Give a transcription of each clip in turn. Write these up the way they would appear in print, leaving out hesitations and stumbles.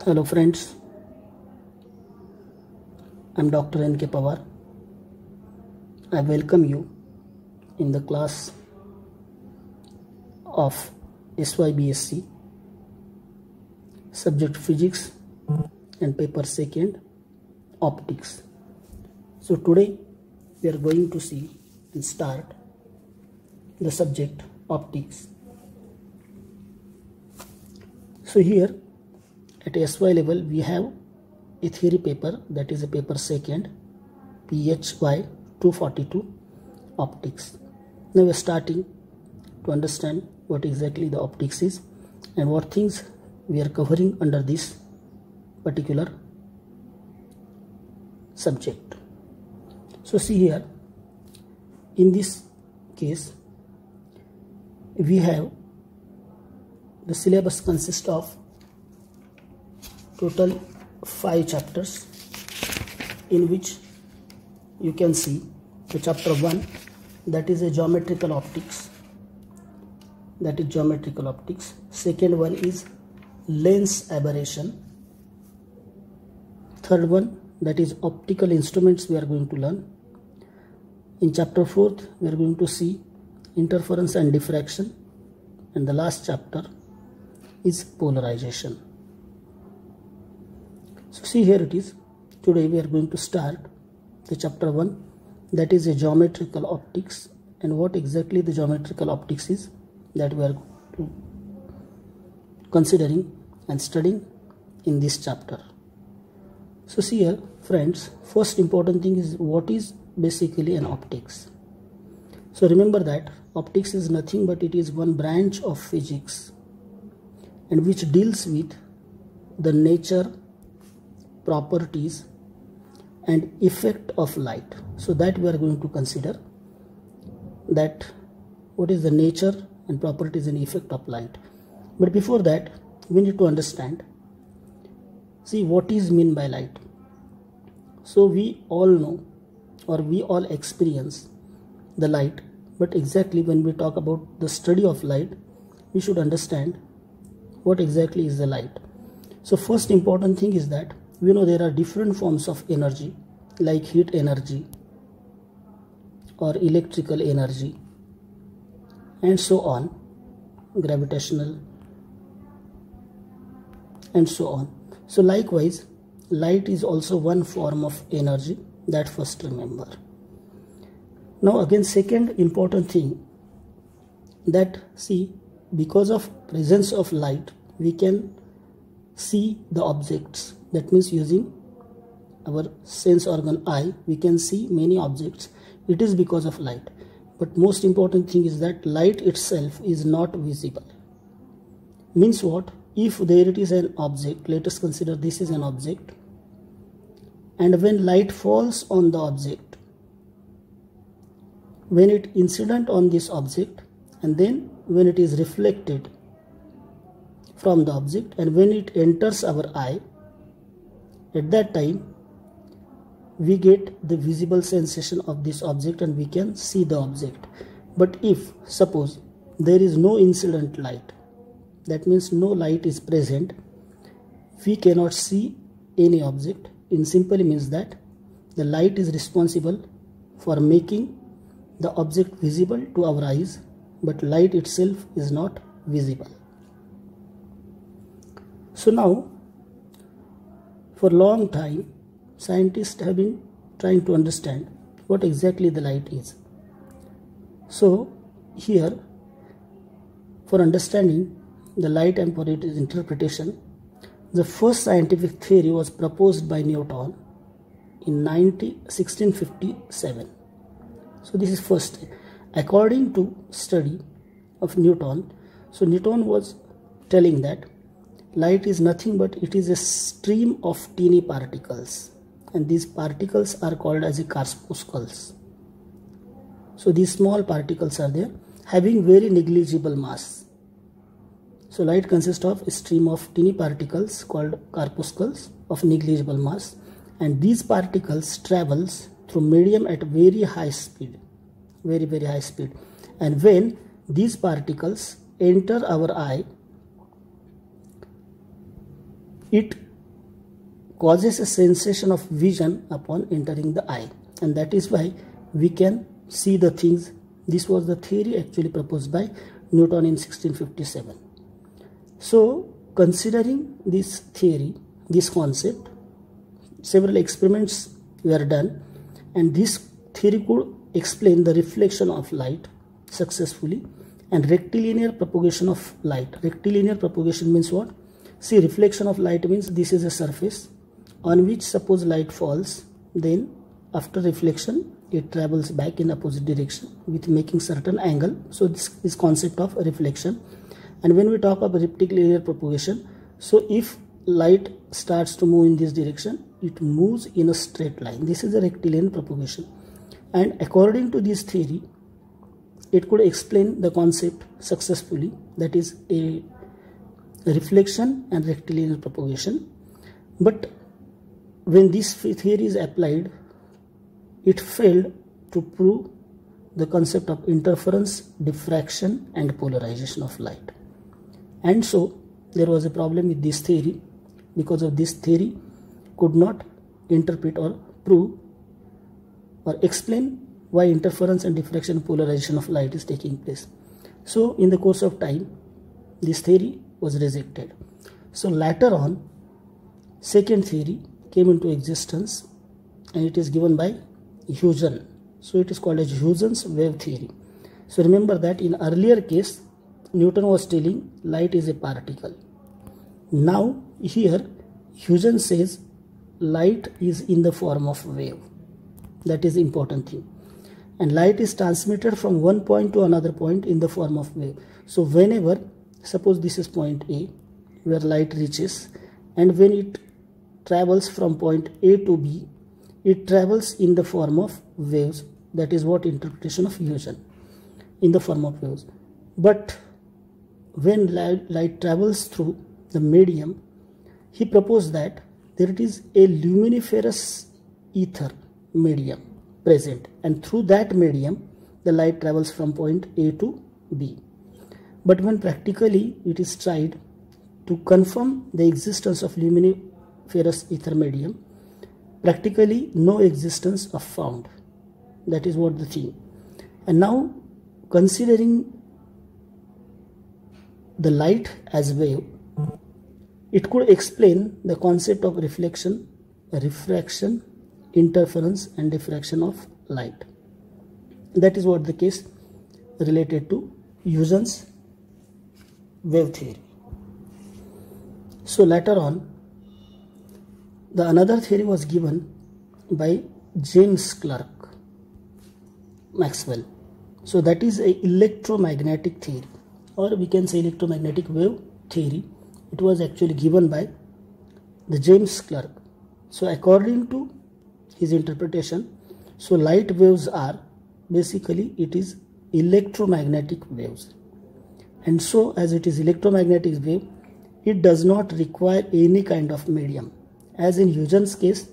Hello friends, I am Dr. N.K. Pawar. I welcome you in the class of SYBSc, subject physics and paper second, optics. So today we are going to see and start the subject optics. So here at SY level we have a theory paper, that is a paper second, PHY 242 optics. Now we are starting to understand what exactly the optics is and what things we are covering under this particular subject. So see here, in this case we have the syllabus consists of total 5 chapters, in which you can see the chapter 1, that is a geometrical optics, second one is lens aberration, third one, that is optical instruments we are going to learn. In chapter 4th we are going to see interference and diffraction, and the last chapter is polarization. So see here it is. Today we are going to start the chapter 1, that is a geometrical optics, and what exactly the geometrical optics is, that we are considering and studying in this chapter. So see here friends, first important thing is what is basically an optics. So remember that optics is nothing but it is one branch of physics and which deals with the nature, properties and effect of light. So that we are going to consider, that what is the nature and properties and effect of light. But before that we need to understand, see what is meant by light. So we all know or we all experience the light, but exactly when we talk about the study of light, we should understand what exactly is the light. So first important thing is that we know there are different forms of energy, like heat energy or electrical energy and so on, gravitational and so on. So likewise light is also one form of energy, that first remember. Now again second important thing, that see because of presence of light we can see the objects. That means using our sense organ eye we can see many objects. It is because of light. But most important thing is that light itself is not visible. Means what? If there it is an object, let us consider this is an object, and when light falls on the object, when it incident on this object, and then when it is reflected from the object, and when it enters our eye, at that time we get the visible sensation of this object and we can see the object. But if suppose there is no incident light, that means no light is present, we cannot see any object. In simply means that the light is responsible for making the object visible to our eyes, but light itself is not visible. So now for a long time scientists have been trying to understand what exactly the light is. So here, for understanding the light and for its interpretation, the first scientific theory was proposed by Newton in 1657. So this is first. According to study of Newton, so Newton was telling that light is nothing but it is a stream of teeny particles, and these particles are called as corpuscles. So these small particles are there having very negligible mass. So light consists of a stream of teeny particles called corpuscles of negligible mass, and these particles travels through medium at very high speed, very high speed, and when these particles enter our eye, it causes a sensation of vision upon entering the eye, and that is why we can see the things. This was the theory actually proposed by Newton in 1657. So considering this theory, this concept, several experiments were done, and this theory could explain the reflection of light successfully and rectilinear propagation of light. Rectilinear propagation means what? See, reflection of light means this is a surface on which suppose light falls, then after reflection it travels back in opposite direction with making certain angle. So this is concept of reflection. And when we talk about rectilinear propagation, so if light starts to move in this direction, it moves in a straight line. This is a rectilinear propagation. And according to this theory, it could explain the concept successfully, that is a reflection and rectilinear propagation. But when this theory is applied, it failed to prove the concept of interference, diffraction and polarization of light. And so there was a problem with this theory. Because of this theory could not interpret or prove or explain why interference and diffraction and polarization of light is taking place. So in the course of time, this theory was rejected. So later on, second theory came into existence, and it is given by Huygens. So it is called as Huygens wave theory. So remember that in earlier case, Newton was telling light is a particle. Now here Huygens says light is in the form of wave. That is the important thing. And light is transmitted from one point to another point in the form of wave. So whenever, suppose this is point A where light reaches, and when it travels from point A to B, it travels in the form of waves. That is what interpretation of Huygens, in the form of waves. But when light travels through the medium, he proposed that there is a luminiferous ether medium present, and through that medium the light travels from point A to B. But when practically it is tried to confirm the existence of luminiferous ether medium, practically no existence of found. That is what the thing. And now considering the light as wave, it could explain the concept of reflection, refraction, interference and diffraction of light. That is what the case related to Huygens wave theory. So later on, the another theory was given by James Clerk Maxwell. So that is a electromagnetic theory, or we can say electromagnetic wave theory. It was actually given by the James Clerk. So according to his interpretation, so light waves are basically, it is electromagnetic waves. And so as it is electromagnetic wave, it does not require any kind of medium. As in Huygens case,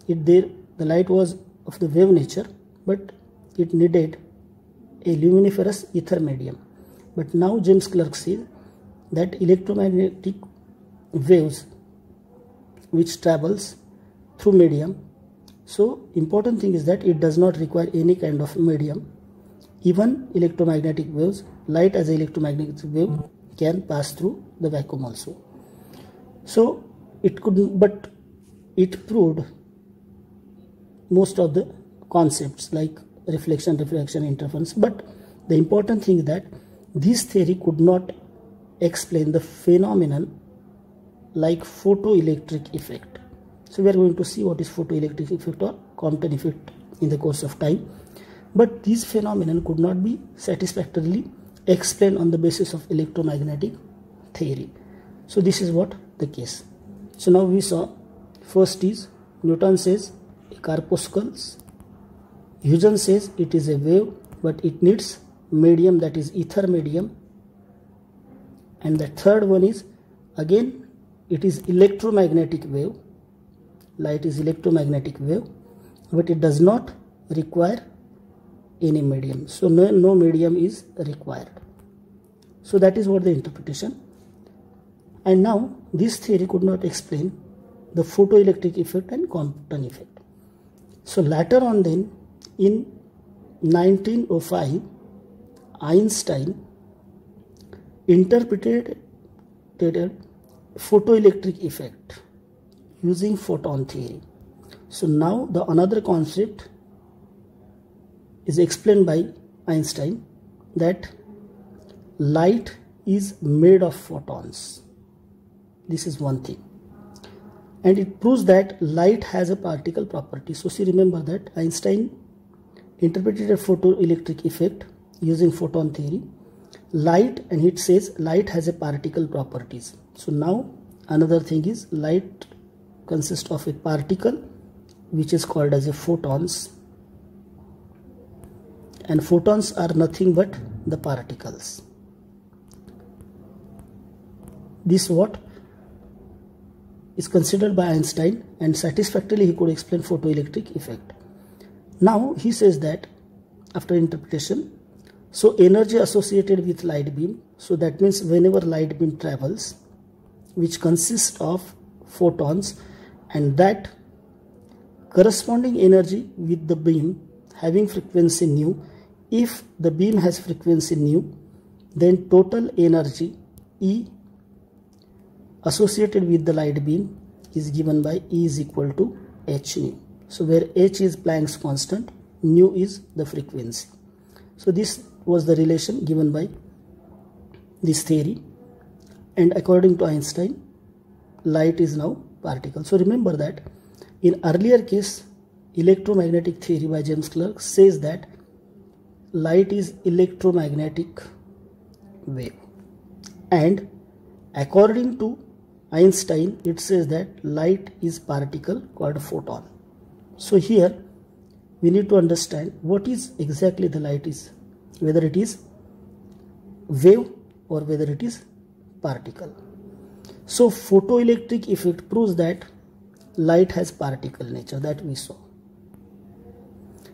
the light was of the wave nature, but it needed a luminiferous ether medium. But now James Clerk says that electromagnetic waves which travels through medium, so important thing is that it does not require any kind of medium. Even electromagnetic waves, light as an electromagnetic wave can pass through the vacuum also. So it could, but it proved most of the concepts like reflection, refraction, interference. But the important thing is that this theory could not explain the phenomenon like photoelectric effect. So we are going to see what is photoelectric effect or Compton effect in the course of time. But this phenomenon could not be satisfactorily explained on the basis of electromagnetic theory. So this is what the case. So now we saw, first is Newton says a corpuscles, Huygens says it is a wave but it needs medium, that is ether medium. And the third one is again it is electromagnetic wave, light is electromagnetic wave, but it does not require any medium. So no medium is required. So that is what the interpretation. And now this theory could not explain the photoelectric effect and Compton effect. So later on then, in 1905, Einstein interpreted photoelectric effect using photon theory. So now the another concept is explained by Einstein, that light is made of photons. This is one thing. And it proves that light has a particle property. So see, remember that Einstein interpreted a photoelectric effect using photon theory. Light, and it says light has a particle properties. So now another thing is light consists of a particle which is called as a photons, and photons are nothing but the particles. This what is considered by Einstein, and satisfactorily he could explain photoelectric effect. Now he says that after interpretation, so energy associated with light beam, so that means whenever light beam travels, which consists of photons, and that corresponding energy with the beam having frequency nu, if the beam has frequency nu, then total energy E associated with the light beam is given by E is equal to h nu. So where h is Planck's constant, nu is the frequency. So this was the relation given by this theory, and according to Einstein, light is now particle. So remember that in earlier case, electromagnetic theory by James Clerk says that light is electromagnetic wave, and according to Einstein, it says that light is particle called photon. So here we need to understand what is exactly the light is, whether it is wave or whether it is particle. So photoelectric effect proves that light has particle nature, that we saw.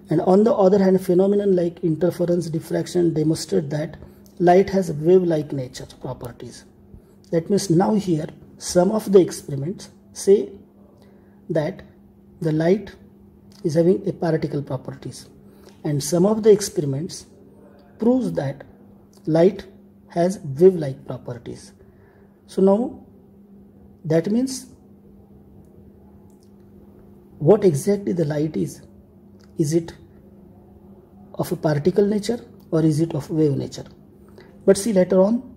And on the other hand, phenomenon like interference, diffraction demonstrate that light has wave-like nature properties. That means now here some of the experiments say that the light is having a particle properties, and some of the experiments proves that light has wave-like properties. So now that means what exactly the light is it of a particle nature or is it of wave nature? But see, later on,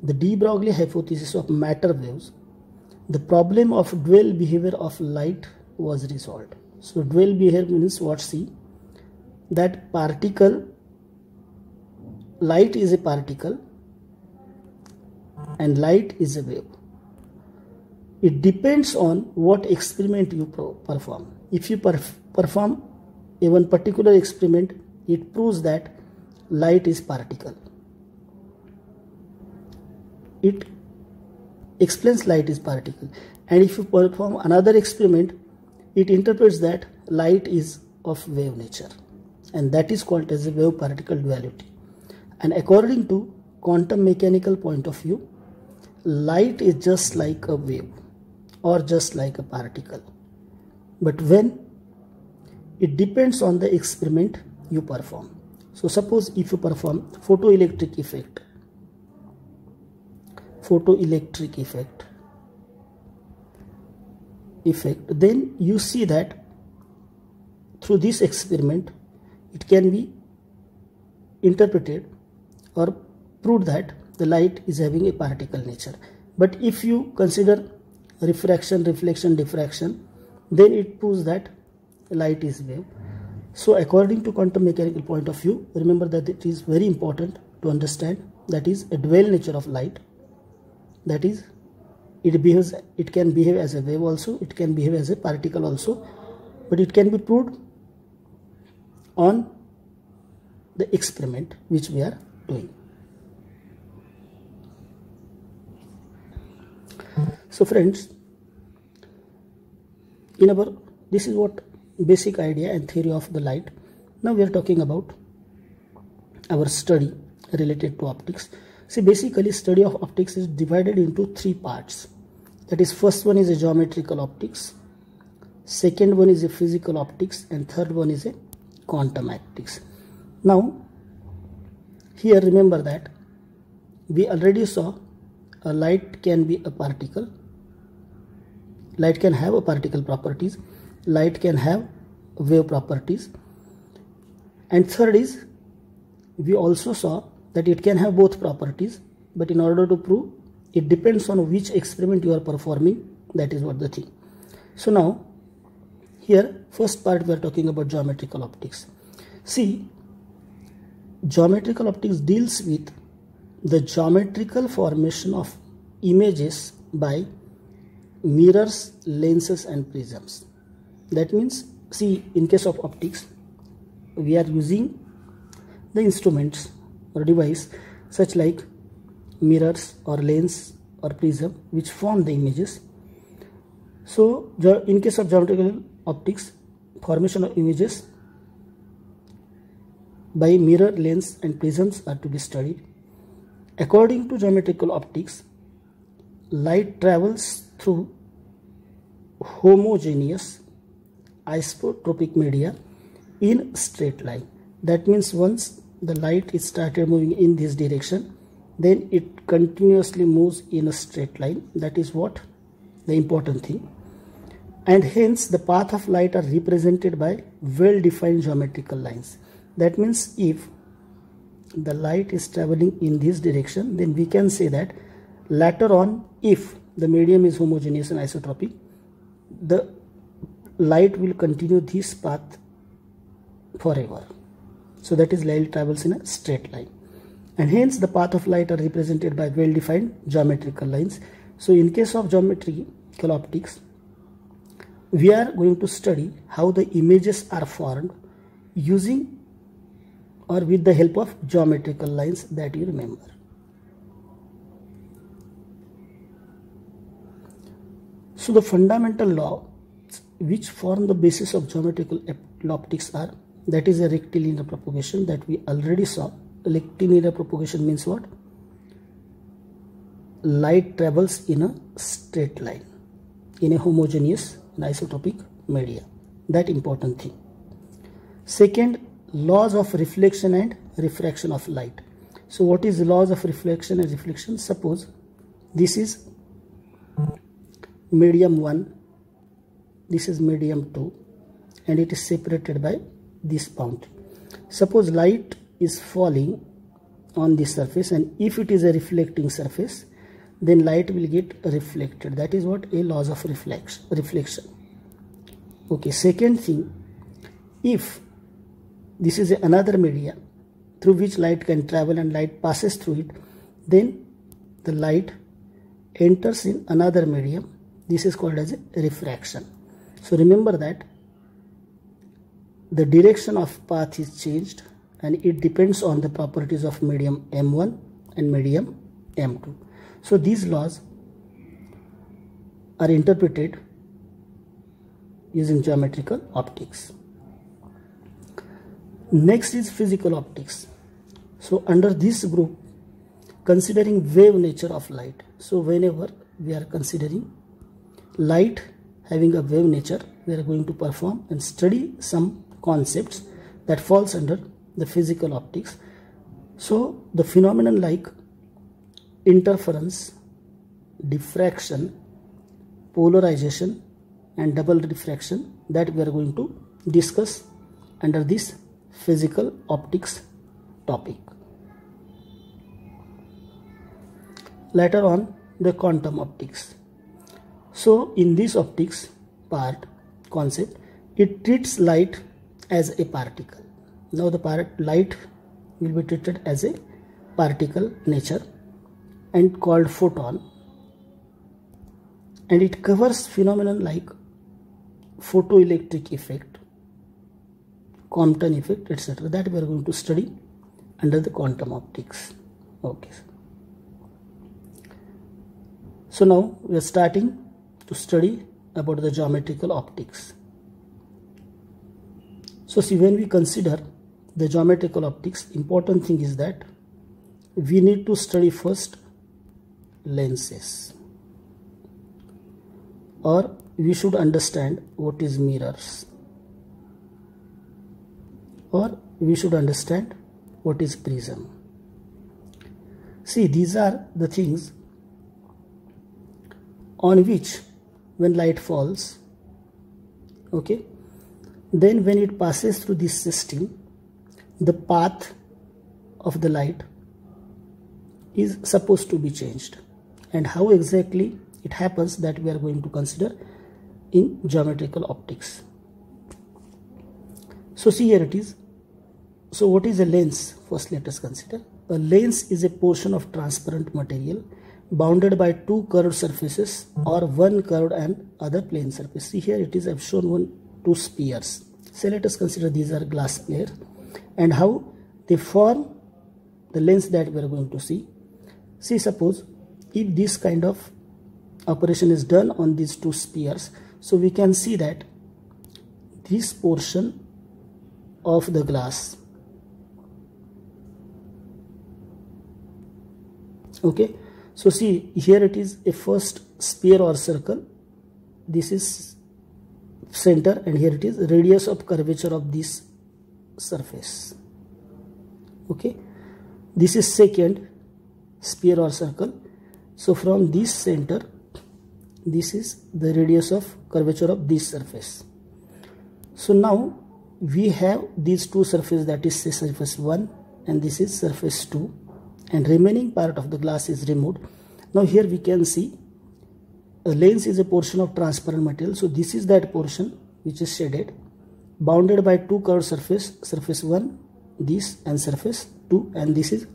the de Broglie hypothesis of matter waves, the problem of dual behavior of light was resolved. So dual behavior means what? See, that particle, light is a particle and light is a wave. It depends on what experiment you perform. If you perform a one particular experiment, it proves that light is particle. It explains light is particle. And if you perform another experiment, it interprets that light is of wave nature. And that is called as a wave particle duality. And according to quantum mechanical point of view, light is just like a wave or just like a particle. But when it depends on the experiment you perform. So suppose if you perform photoelectric effect, then you see that through this experiment it can be interpreted or proved that the light is having a particle nature. But if you consider refraction, reflection, diffraction, then it proves that light is wave. So according to quantum mechanical point of view, remember that it is very important to understand that is a dual nature of light. That is, it can behave as a wave also, it can behave as a particle also, but it can be proved on the experiment which we are doing. So friends, this is what basic idea and theory of the light. Now we are talking about our study related to optics. See, basically study of optics is divided into three parts. That is, first one is a geometrical optics, second one is a physical optics, and third one is a quantum optics. Now here remember that we already saw a light can be a particle, light can have a particle properties, light can have wave properties, and third is we also saw that it can have both properties, but in order to prove it depends on which experiment you are performing. That is what the thing. So now here first part we are talking about geometrical optics. See, geometrical optics deals with the geometrical formation of images by mirrors, lenses and prisms. That means, see, in case of optics we are using the instruments or device such like mirrors or lens or prism which form the images. So in case of geometrical optics, formation of images by mirror, lens and prisms are to be studied. According to geometrical optics, light travels through homogeneous isotropic media in straight line. That means once the light is started moving in this direction, then it continuously moves in a straight line. That is what the important thing. And hence the path of light are represented by well-defined geometrical lines. That means if the light is traveling in this direction, then we can say that later on, if the medium is homogeneous and isotropic, the light will continue this path forever. So that is, light travels in a straight line, and hence the path of light are represented by well-defined geometrical lines. So in case of geometrical optics, we are going to study how the images are formed using or with the help of geometrical lines that you remember. So the fundamental law which form the basis of geometrical optics are, that is a rectilinear propagation that we already saw. Rectilinear propagation means what? Light travels in a straight line in a homogeneous and isotropic media. That important thing. Second, laws of reflection and refraction of light. So what is the laws of reflection and reflection? Suppose this is medium 1, this is medium 2, and it is separated by this boundary. Suppose light is falling on this surface, and if it is a reflecting surface, then light will get reflected. That is what a laws of reflection. Okay, second thing, if this is another media through which light can travel and light passes through it, then the light enters in another medium. This is called as a refraction. So remember that the direction of path is changed, and it depends on the properties of medium M1 and medium M2. So these laws are interpreted using geometrical optics. Next is physical optics. So under this group, considering wave nature of light. So whenever we are considering light having a wave nature, we are going to perform and study some concepts that falls under the physical optics. So the phenomenon like interference, diffraction, polarization and double refraction, that we are going to discuss under this physical optics topic. Later on, the quantum optics. So in this optics part concept, it treats light as a particle. Now the light will be treated as a particle nature and called photon, and it covers phenomenon like photoelectric effect, Compton effect, etc. that we are going to study under the quantum optics. Okay. So now we are starting to study about the geometrical optics. So see, when we consider the geometrical optics, important thing is that we need to study first lenses. or we should understand what is mirrors, or we should understand what is prism. See, these are the things on which when light falls, okay, then when it passes through this system, the path of the light is supposed to be changed, and how exactly it happens, that we are going to consider in geometrical optics. So see, here it is. So what is a lens? First let us consider. A lens is a portion of transparent material bounded by two curved surfaces or one curved and other plane surface. See, here it is, I have shown two spheres. So let us consider these are glass spheres and how they form the lens that we are going to see. See, suppose if this kind of operation is done on these two spheres, so we can see that this portion of the glass, okay, so see, here it is a first sphere or circle, this is center, and here it is radius of curvature of this surface, okay, this is second sphere or circle. So from this center, this is the radius of curvature of this surface. So now we have these two surfaces, that is say surface 1 and this is surface 2, and remaining part of the glass is removed. Now here we can see a lens is a portion of transparent material. So this is that portion which is shaded, bounded by two curved surface, surface 1 this and surface 2, and this is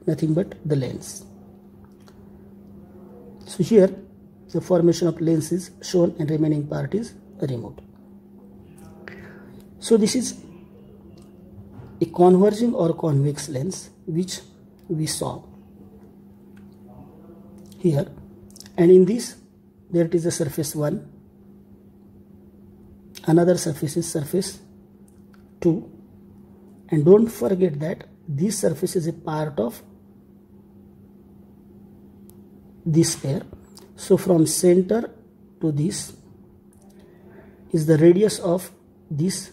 nothing but the lens. So here the formation of lens is shown and remaining part is removed. So this is a converging or convex lens which we saw here, and in this there it is a surface 1, another surface is surface 2, and don't forget that this surface is a part of this pair. So from center to this is the radius of this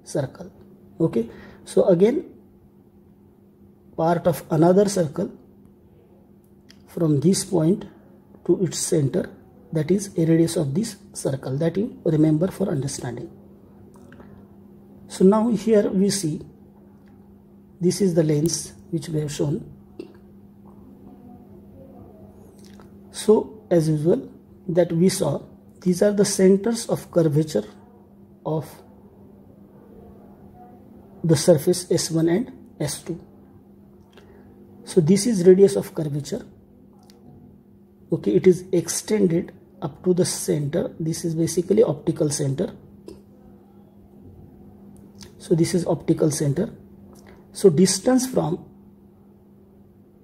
circle, okay. So again part of another circle from this point to its center, that is a radius of this circle, that you remember for understanding. So now here we see this is the lens which we have shown. So as usual that we saw, these are the centers of curvature of the surface S1 and S2. So this is radius of curvature, okay, it is extended up to the center. This is basically optical center. So this is optical center. So distance from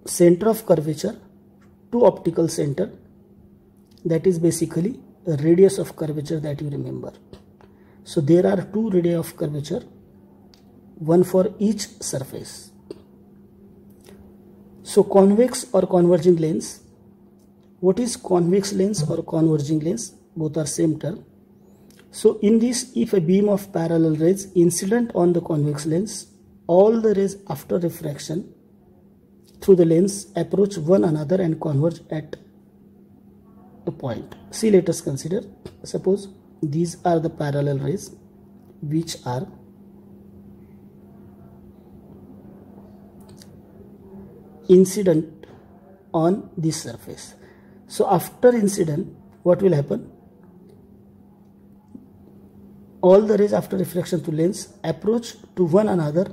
center of curvature to optical center, that is basically a radius of curvature that you remember. So there are two radii of curvature, one for each surface. So convex or converging lens. What is convex lens or converging lens? Both are same term. So in this, if a beam of parallel rays incident on the convex lens, all the rays after refraction through the lens approach one another and converge at the point. See, let us consider, suppose these are the parallel rays which are incident on this surface. So after incident, what will happen? All the rays after refraction to lens approach to one another.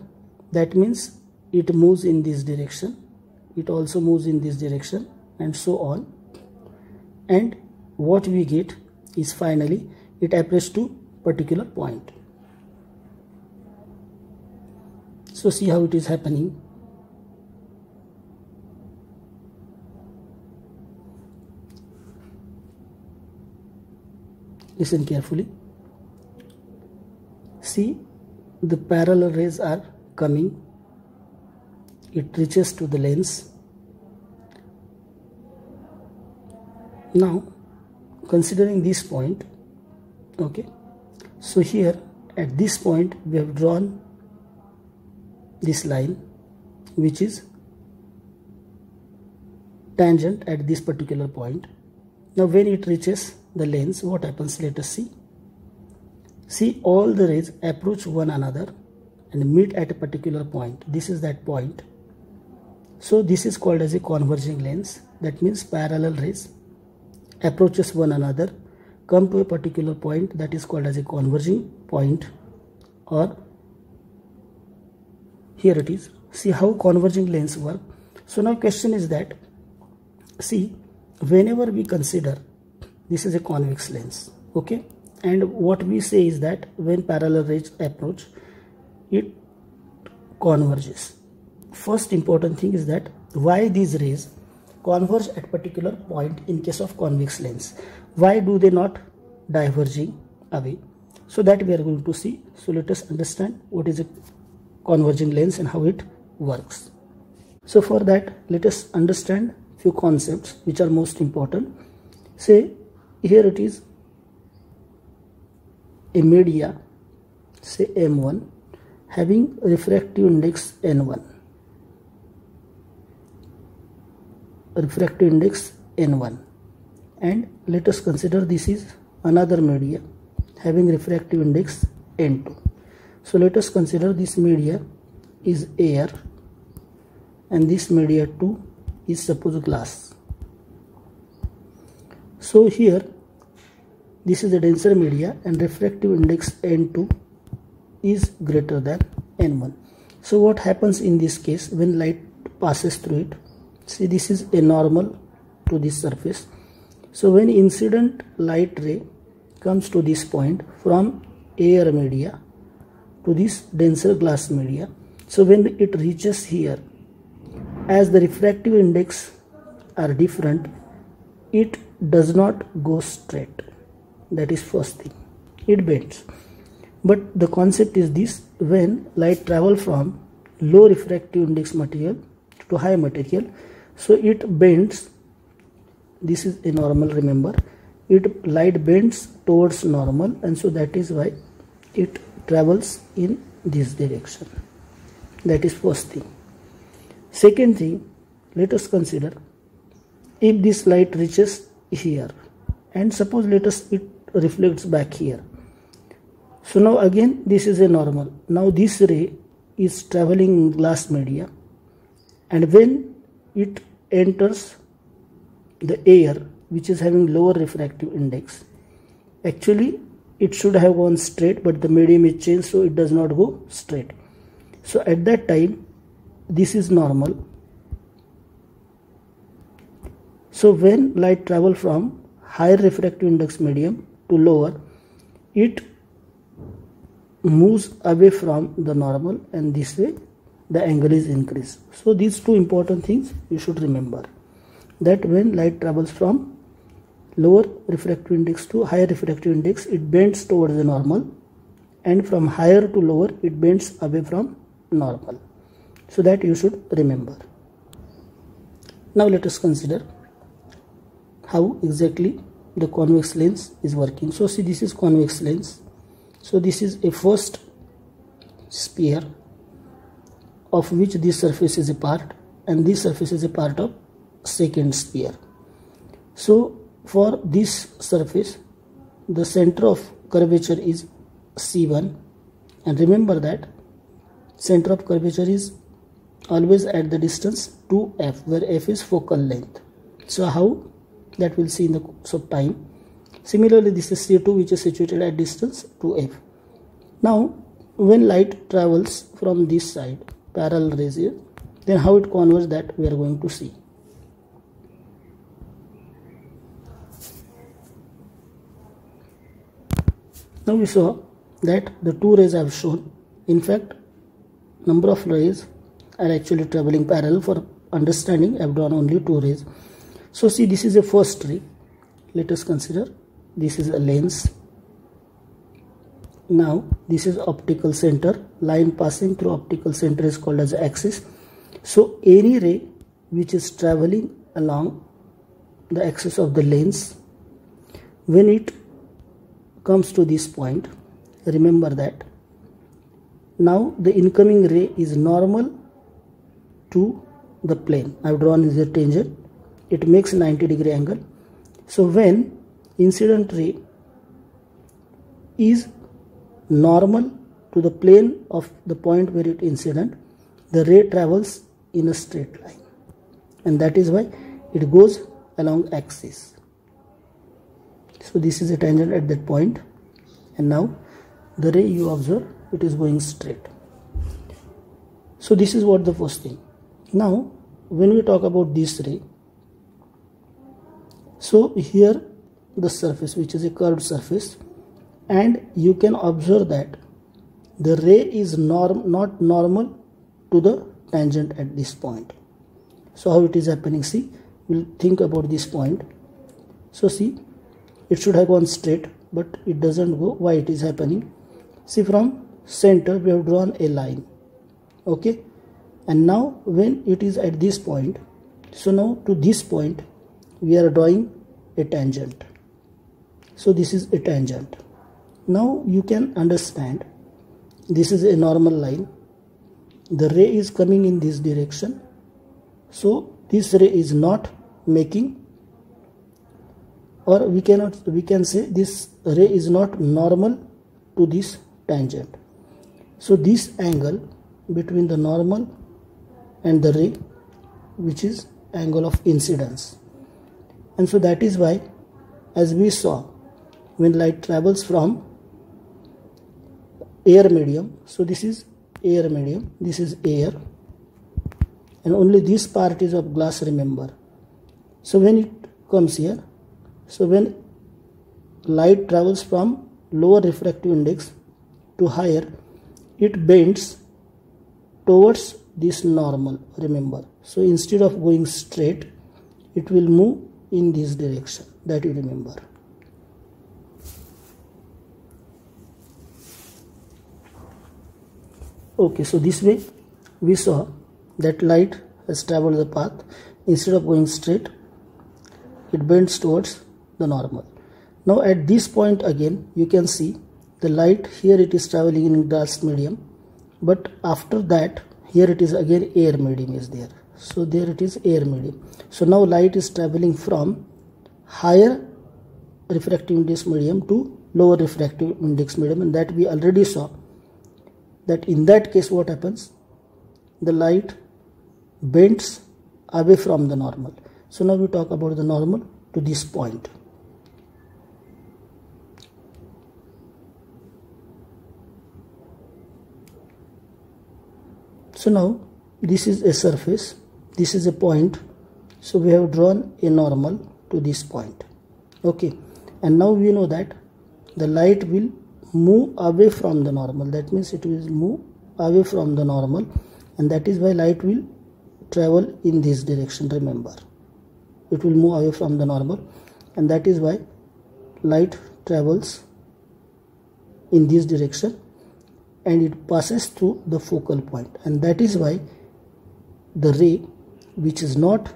That means it moves in this direction, it also moves in this direction, and so on. And what we get is finally it approaches to particular point. So see how it is happening. Listen carefully. See, the parallel rays are coming. It reaches to the lens. Now considering this point, okay, so here at this point we have drawn this line which is tangent at this particular point. Now when it reaches the lens, what happens? Let us see. See, all the rays approach one another and meet at a particular point. This is that point. So this is called as a converging lens. That means parallel rays approaches one another, come to a particular point, that is called as a converging point, or here it is. See how converging lens work. So now question is that, see, whenever we consider this is a convex lens, okay, and what we say is that when parallel rays approach, it converges. First important thing is that why these rays converge at particular point in case of convex lens. Why do they not diverging away? So that we are going to see. So let us understand what is a converging lens and how it works. So for that, let us understand few concepts which are most important. Say here it is a media, say M1, having refractive index N1. Refractive index N1, and let us consider this is another media having refractive index N2. So let us consider this media is air and this media 2 is suppose glass. So here this is a denser media and refractive index N2 is greater than N1. So what happens in this case when light passes through it? See, this is a normal to this surface. So when incident light ray comes to this point from air media to this denser glass media, so when it reaches here, as the refractive index are different, it does not go straight. That is first thing. It bends. But the concept is this: when light travel from low refractive index material to high material, so it bends. This is a normal, remember, light bends towards normal, and so that is why it travels in this direction. That is first thing. Second thing, let us consider if this light reaches here and suppose it reflects back here. So now again this is a normal. Now this ray is traveling in glass media, and when it enters the air which is having lower refractive index, actually it should have gone straight, but the medium is changed, so it does not go straight. So at that time this is normal. So when light travel from higher refractive index medium to lower, it moves away from the normal, and this way the angle is increased. So these two important things you should remember, that when light travels from lower refractive index to higher refractive index, it bends towards the normal, and from higher to lower it bends away from normal. So that you should remember. Now let us consider how exactly the convex lens is working. So see, this is convex lens. So this is a first sphere of which this surface is a part, and this surface is a part of second sphere. So for this surface, the center of curvature is C1, and remember that center of curvature is always at the distance 2f, where f is focal length. So how that we'll see in the course of time. Similarly, this is C2, which is situated at distance 2f. Now when light travels from this side, parallel rays here, then how it converges, that we are going to see. Now we saw that the two rays I have shown. In fact, number of rays are actually traveling parallel. For understanding, I have drawn only two rays. So see, this is a first ray. Let us consider this is a lens. Now this is optical center. Line passing through optical center is called as axis. So any ray which is traveling along the axis of the lens when it comes to this point, remember that now the incoming ray is normal to the plane. I have drawn the tangent. It makes 90-degree angle. So when incident ray is normal to the plane of the point where it incident, the ray travels in a straight line, and that is why it goes along axis. So this is a tangent at that point, and now the ray you observe, it is going straight. So this is what the first thing. Now when we talk about this ray, so here the surface, which is a curved surface, and you can observe that the ray is not normal to the tangent at this point. So how it is happening? See, we'll think about this point. So see, it should have gone straight, but it doesn't go. Why it is happening? See, from center we have drawn a line, okay, and now when it is at this point, so now to this point we are drawing a tangent. So this is a tangent. Now you can understand, this is a normal line, the ray is coming in this direction, so this ray is not making, or we can say this ray is not normal to this tangent. So this angle between the normal and the ray, which is angle of incidence, and so that is why, as we saw, when light travels from air medium, so this is air medium, this is air, and only this part is of glass, remember. So when it comes here, so when light travels from lower refractive index to higher, it bends towards this normal, remember. So instead of going straight, it will move in this direction, that you remember. Okay, so this way we saw that light has traveled the path. Instead of going straight, it bends towards the normal. Now at this point again, you can see the light here, it is traveling in glass medium, but after that here it is again air medium is there. So there it is air medium. So now light is traveling from higher refractive index medium to lower refractive index medium, and that we already saw that in that case what happens, the light bends away from the normal. So now we talk about the normal to this point. So now this is a surface, this is a point, so we have drawn a normal to this point, okay, and now we know that the light will move away from the normal, that means it will move away from the normal, and that is why light will travel in this direction, remember. It will move away from the normal, and that is why light travels in this direction and it passes through the focal point, and that is why the ray which is not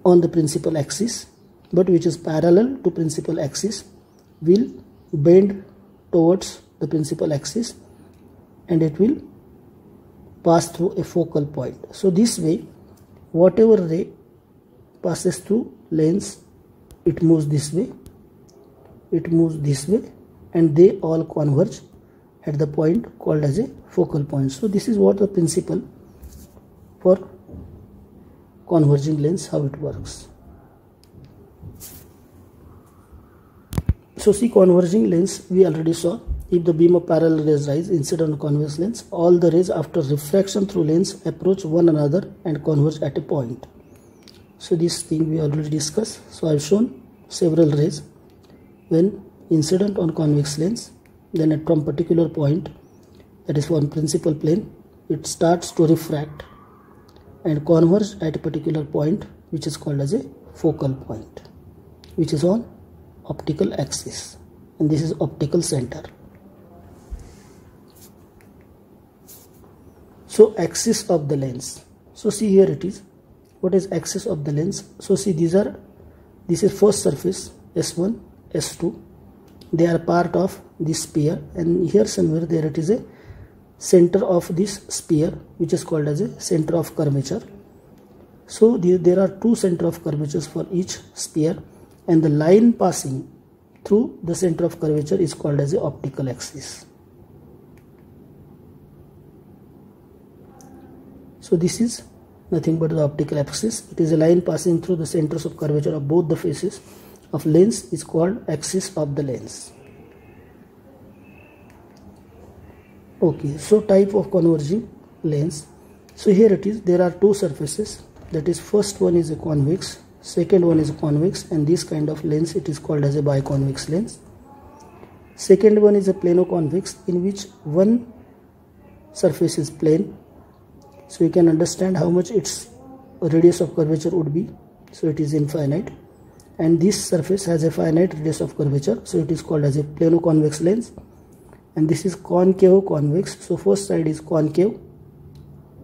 on the principal axis but which is parallel to principal axis will bend towards the principal axis and it will pass through a focal point. So this way, whatever ray passes through lens, it moves this way, it moves this way, and they all converge at the point called as a focal point. So this is what the principle for converging lens, how it works. So see, converging lens we already saw. If the beam of parallel rays rise incident on convex lens, all the rays after refraction through lens approach one another and converge at a point. So this thing we already discussed. So I have shown several rays when incident on convex lens, then at from particular point, that is one principal plane, it starts to refract and converge at a particular point which is called as a focal point, which is on optical axis, and this is optical center. So axis of the lens. So see, here it is. What is axis of the lens? So see, these are this is first surface S1, S2. They are part of this sphere, and here somewhere there it is a center of this sphere which is called as a center of curvature. So there are two center of curvatures for each sphere, and the line passing through the center of curvature is called as a optical axis. So this is nothing but the optical axis. It is a line passing through the centers of curvature of both the faces of lens is called axis of the lens. Okay, so type of converging lens. So here it is, there are two surfaces, that is first one is a convex, second one is a convex, and this kind of lens it is called as a biconvex lens. Second one is a plano-convex, in which one surface is plane, so you can understand how much its radius of curvature would be. So it is infinite, and this surface has a finite radius of curvature, so it is called as a plano-convex lens. And this is concave convex, so first side is concave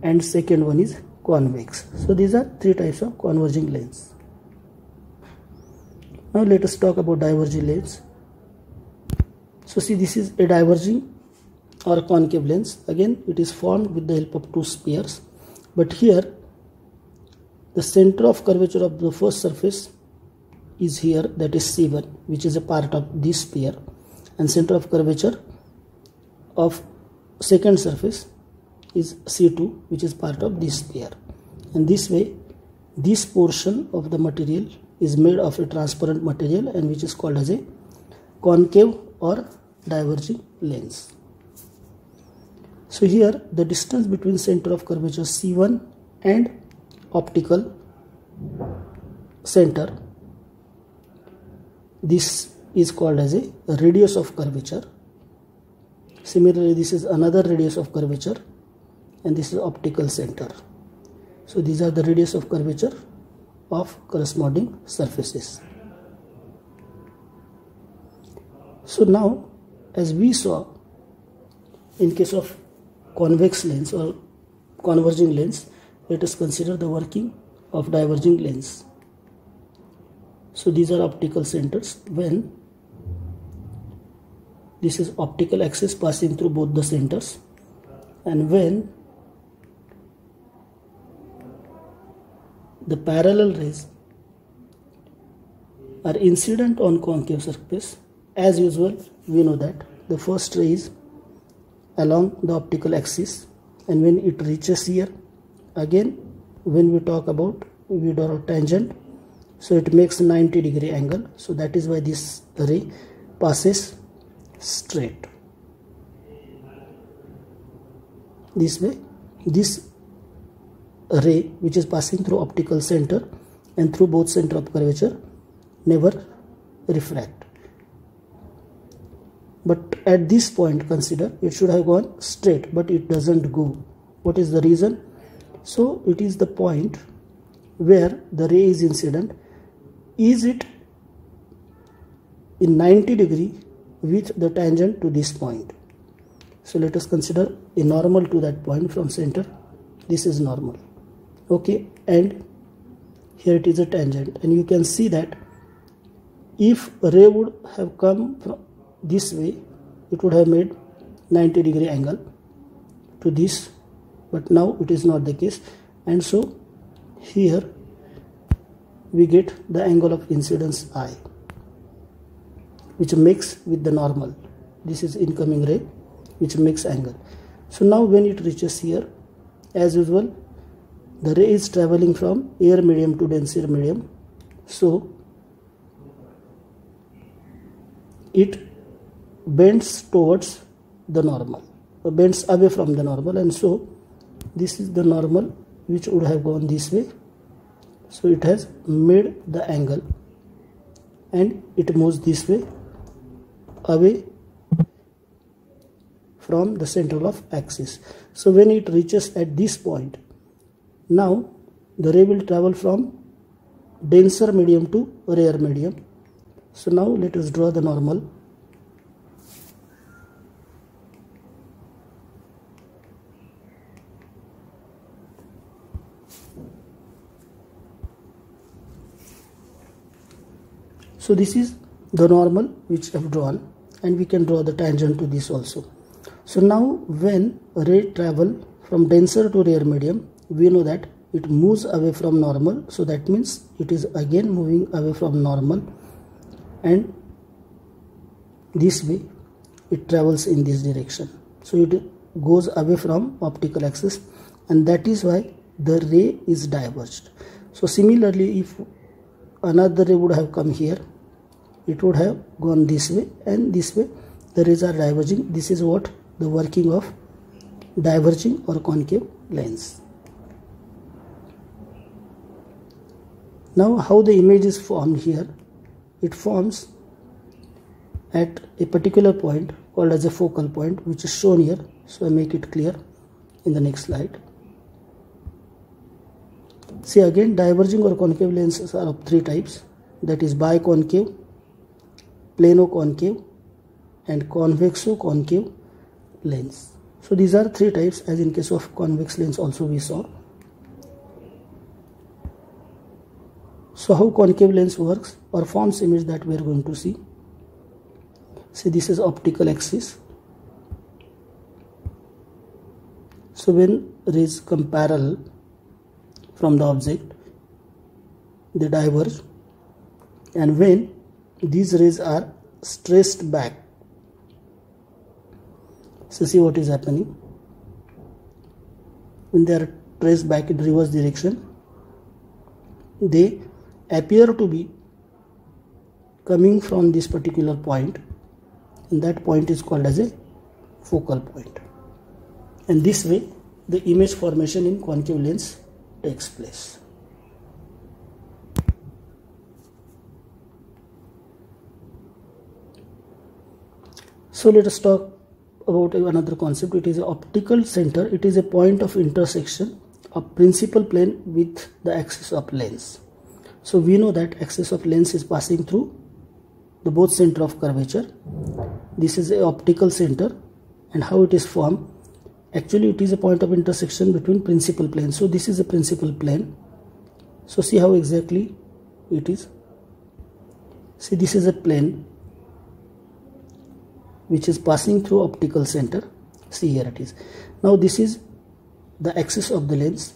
and second one is convex. So these are three types of converging lens. Now let us talk about diverging lens. So see, this is a diverging or a concave lens. Again, it is formed with the help of two spheres, but here the center of curvature of the first surface is here, that is C1, which is a part of this sphere, and center of curvature of second surface is C2, which is part of this sphere. And this way, this portion of the material is made of a transparent material, and which is called as a concave or diverging lens. So here the distance between center of curvature C1 and optical center, this is called as a radius of curvature. Similarly, this is another radius of curvature, and this is optical center. So these are the radius of curvature of corresponding surfaces. So now, as we saw, in case of convex lens or converging lens, let us consider the working of diverging lens. So these are optical centers. When this is optical axis passing through both the centers, and when the parallel rays are incident on concave surface, as usual we know that the first ray is along the optical axis, and when it reaches here, again when we talk about, we draw a tangent, so it makes 90-degree angle. So that is why this ray passes straight. This way, this ray which is passing through optical center and through both center of curvature never refract. But at this point, consider, it should have gone straight, but it doesn't go. What is the reason? So it is the point where the ray is incident. Is it in 90-degree with the tangent to this point? So let us consider a normal to that point from center. This is normal. Okay, and here it is a tangent, and you can see that if a ray would have come from this way, it would have made 90-degree angle to this, but now it is not the case, and so here we get the angle of incidence I, which makes with the normal. This is incoming ray which makes angle. So now when it reaches here, as usual, the ray is traveling from air medium to denser medium, so it bends towards the normal, or bends away from the normal, and so this is the normal which would have gone this way. So it has made the angle, and it moves this way away from the center of axis. So when it reaches at this point, now the ray will travel from denser medium to rare medium. So now let us draw the normal. So this is the normal which I have drawn, and we can draw the tangent to this also. So now when ray travel from denser to rare medium, we know that it moves away from normal, so that means it is again moving away from normal, and this way it travels in this direction. So it goes away from optical axis, and that is why the ray is diverged. So similarly, if another ray would have come here, it would have gone this way, and this way the rays are diverging. This is what the working of diverging or concave lens. Now how the image is formed here, it forms at a particular point called as a focal point, which is shown here. So I make it clear in the next slide. See, again, diverging or concave lenses are of three types, that is biconcave, plano-concave and convexo-concave lens. So these are three types, as in case of convex lens also we saw. So how concave lens works or forms image, that we are going to see. See, this is optical axis. So when rays come parallel from the object, they diverge, and when these rays are stressed back, so see what is happening. When they are traced back in reverse direction, they appear to be coming from this particular point, and that point is called as a focal point. And this way the image formation in concave lens takes place. So let us talk about another concept. It is an optical center. It is a point of intersection of principal plane with the axis of lens. So we know that axis of lens is passing through the both center of curvature. This is a optical center, and how it is formed, actually it is a point of intersection between principal plane. So this is a principal plane. So see how exactly it is. See, this is a plane which is passing through optical center. See, here it is. Now this is the axis of the lens,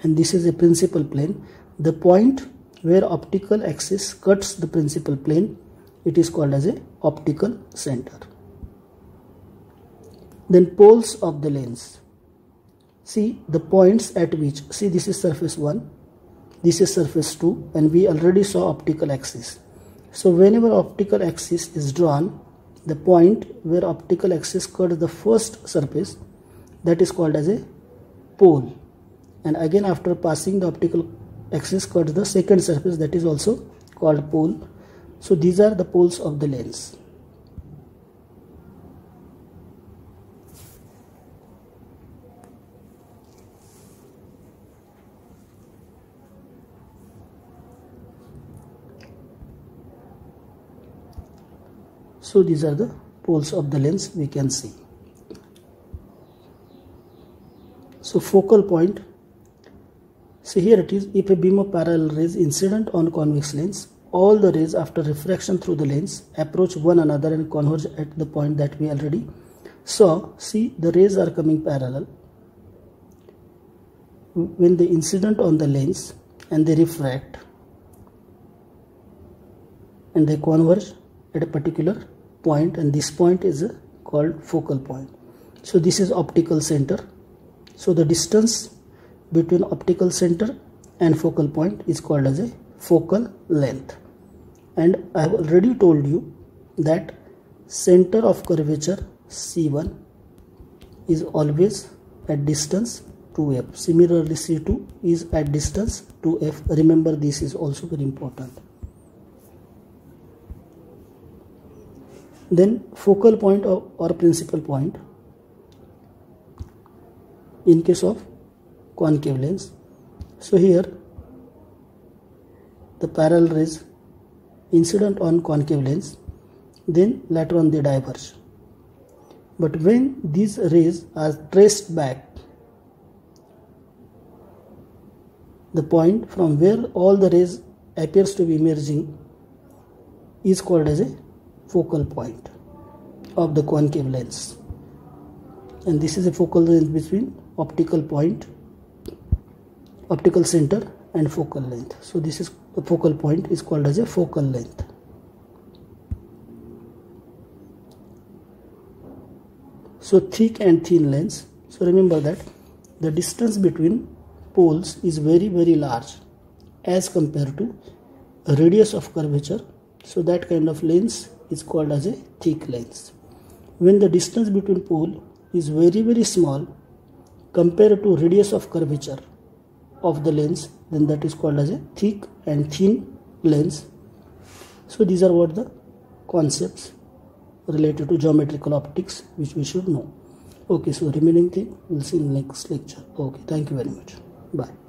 and this is a principal plane. The point where optical axis cuts the principal plane, it is called as a optical center. Then poles of the lens. See the points at which, see, this is surface 1, this is surface 2, and we already saw optical axis. So whenever optical axis is drawn, the point where optical axis cuts the first surface, that is called as a pole. And again, after passing the optical axis cuts the second surface, that is also called pole. So these are the poles of the lens. So these are the poles of the lens we can see. So focal point, so here it is. If a beam of parallel rays incident on convex lens, all the rays after refraction through the lens approach one another and converge at the point that we already saw. See, the rays are coming parallel when they incident on the lens, and they refract and they converge at a particular point, and this point is called focal point. So this is optical center. So the distance between optical center and focal point is called as a focal length. And I have already told you that center of curvature C1 is always at distance 2f. Similarly, C2 is at distance 2f. Remember, this is also very important. Then focal point or principal point in case of concave lens. So here the parallel rays incident on concave lens, then later on they diverge. But when these rays are traced back, the point from where all the rays appears to be emerging, is called as a focal point of the concave lens, and this is a focal length between optical center and focal length. So this is the focal point is called as a focal length. So thick and thin lens. So remember that the distance between poles is very large as compared to a radius of curvature. So that kind of lens is called as a thick lens. When the distance between pole is very small compared to radius of curvature of the lens, then that is called as a thick and thin lens. So these are what the concepts related to geometrical optics which we should know. Okay, so remaining thing we'll see in next lecture. Okay, thank you very much. Bye.